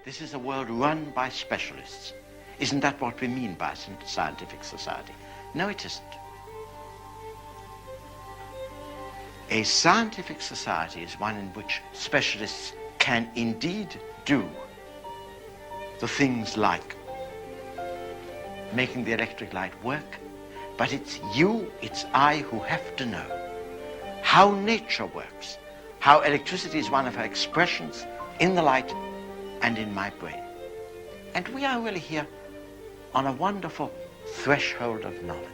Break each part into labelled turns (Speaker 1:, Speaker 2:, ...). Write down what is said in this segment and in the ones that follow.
Speaker 1: This is a world run by specialists. Isn't that what we mean by a scientific society? No, it isn't. A scientific society is one in which specialists can indeed do the things like making the electric light work, but it's you, it's I who have to know how nature works, how electricity is one of her expressions in the light and in my brain. And we are really here on a wonderful threshold of knowledge.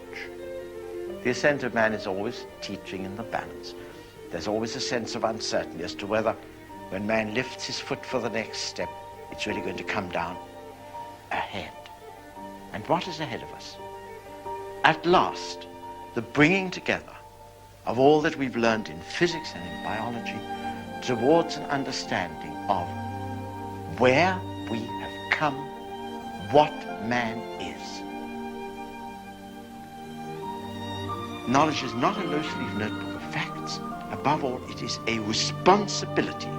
Speaker 1: The ascent of man is always teaching in the balance. There's always a sense of uncertainty as to whether, when man lifts his foot for the next step, it's really going to come down ahead. And what is ahead of us? At last, the bringing together of all that we've learned in physics and in biology towards an understanding of where we have come, what man is. Knowledge is not a loose-leaf notebook of facts. Above all, it is a responsibility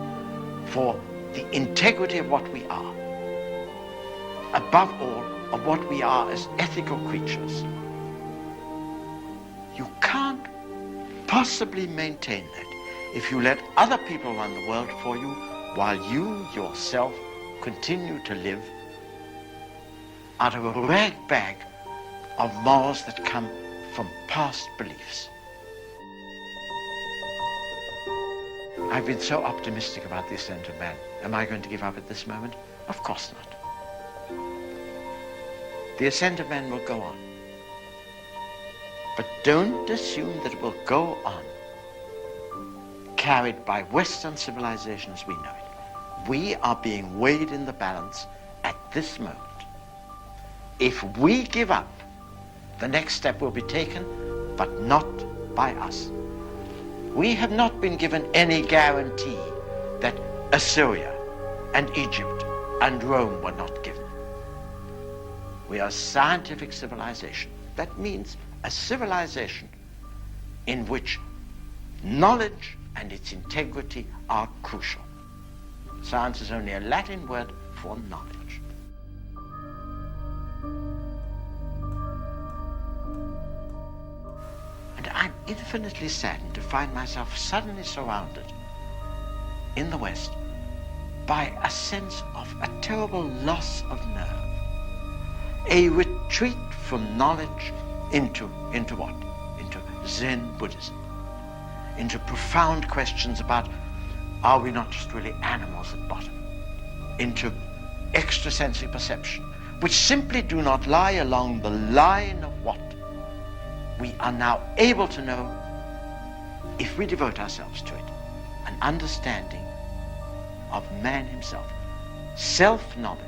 Speaker 1: for the integrity of what we are. Above all, of what we are as ethical creatures. You can't possibly maintain that if you let other people run the world for you while you yourself continue to live out of a rag bag of morals that come from past beliefs. I've been so optimistic about the ascent of man. Am I going to give up at this moment? Of course not. The ascent of man will go on. But don't assume that it will go on carried by Western civilization as we know it. We are being weighed in the balance at this moment. If we give up, the next step will be taken, but not by us. We have not been given any guarantee that Assyria and Egypt and Rome were not given. We are a scientific civilization. That means a civilization in which knowledge and its integrity are crucial. Science is only a Latin word for knowledge. And I'm infinitely saddened to find myself suddenly surrounded in the West by a sense of a terrible loss of nerve. A retreat from knowledge into what? Into Zen Buddhism. Into profound questions about, are we not just really animals at bottom? Into extrasensory perception, which simply do not lie along the line of what we are now able to know if we devote ourselves to it. An understanding of man himself. Self-knowledge,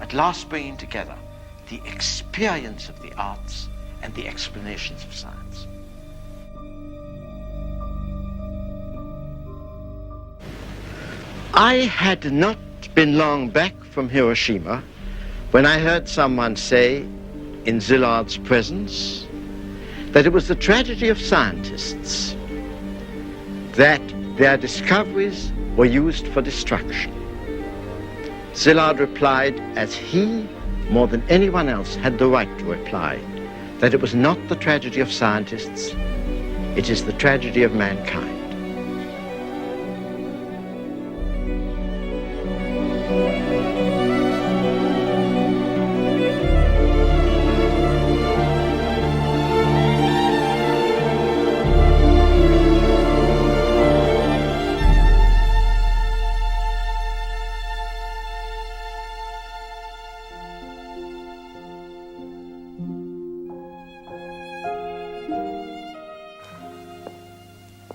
Speaker 1: at last bringing together the experience of the arts and the explanations of science. I had not been long back from Hiroshima when I heard someone say in Szilard's presence that it was the tragedy of scientists that their discoveries were used for destruction. Szilard replied, as he, more than anyone else, had the right to reply, that it was not the tragedy of scientists, it is the tragedy of mankind.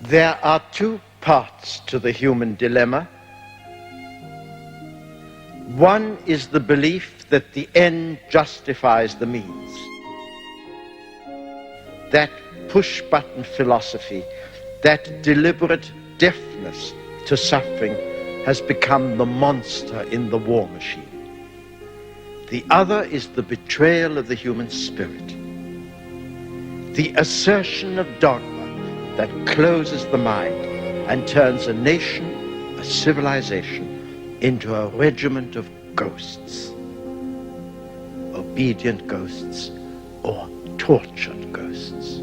Speaker 1: There are two parts to the human dilemma. One is the belief that the end justifies the means. That push-button philosophy, that deliberate deafness to suffering has become the monster in the war machine. The other is the betrayal of the human spirit. The assertion of dogma that closes the mind and turns a nation, a civilization, into a regiment of ghosts, obedient ghosts or tortured ghosts.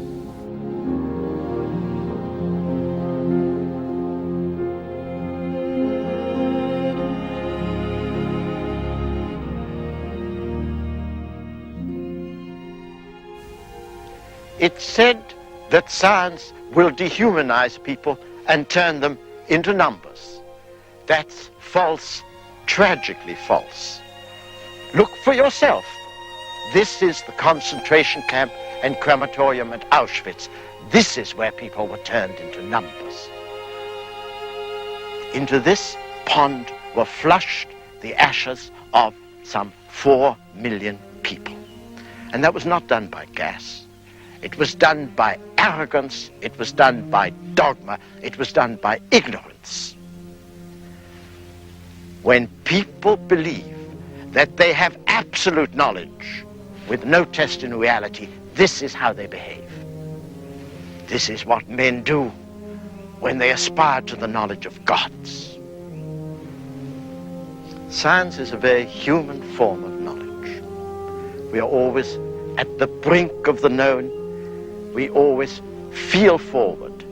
Speaker 1: It's said that science will dehumanize people and turn them into numbers. That's false, tragically false. Look for yourself. This is the concentration camp and crematorium at Auschwitz. This is where people were turned into numbers. Into this pond were flushed the ashes of some 4 million people. And that was not done by gas. It was done by arrogance. It was done by dogma. It was done by ignorance. When people believe that they have absolute knowledge with no test in reality, this is how they behave. This is what men do when they aspire to the knowledge of gods. Science is a very human form of knowledge. We are always at the brink of the known. We always feel forward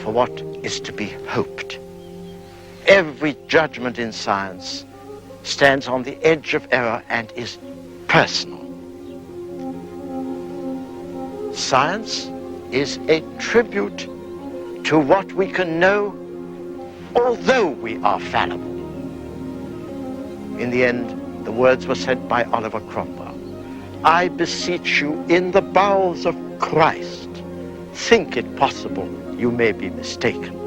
Speaker 1: for what is to be hoped. Every judgment in science stands on the edge of error and is personal. Science is a tribute to what we can know, although we are fallible. In the end, the words were said by Oliver Cromwell. I beseech you in the bowels of Christ, think it possible you may be mistaken.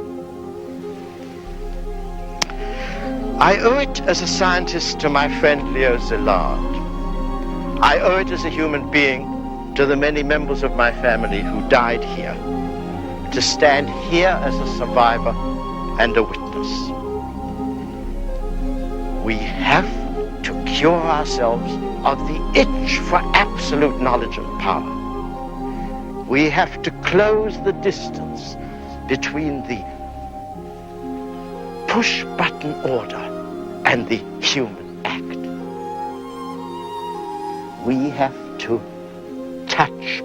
Speaker 1: I owe it as a scientist to my friend Leo Szilard. I owe it as a human being to the many members of my family who died here, to stand here as a survivor and a witness. We have to cure ourselves of the itch for absolute knowledge and power. We have to close the distance between the push-button order and the human act. We have to touch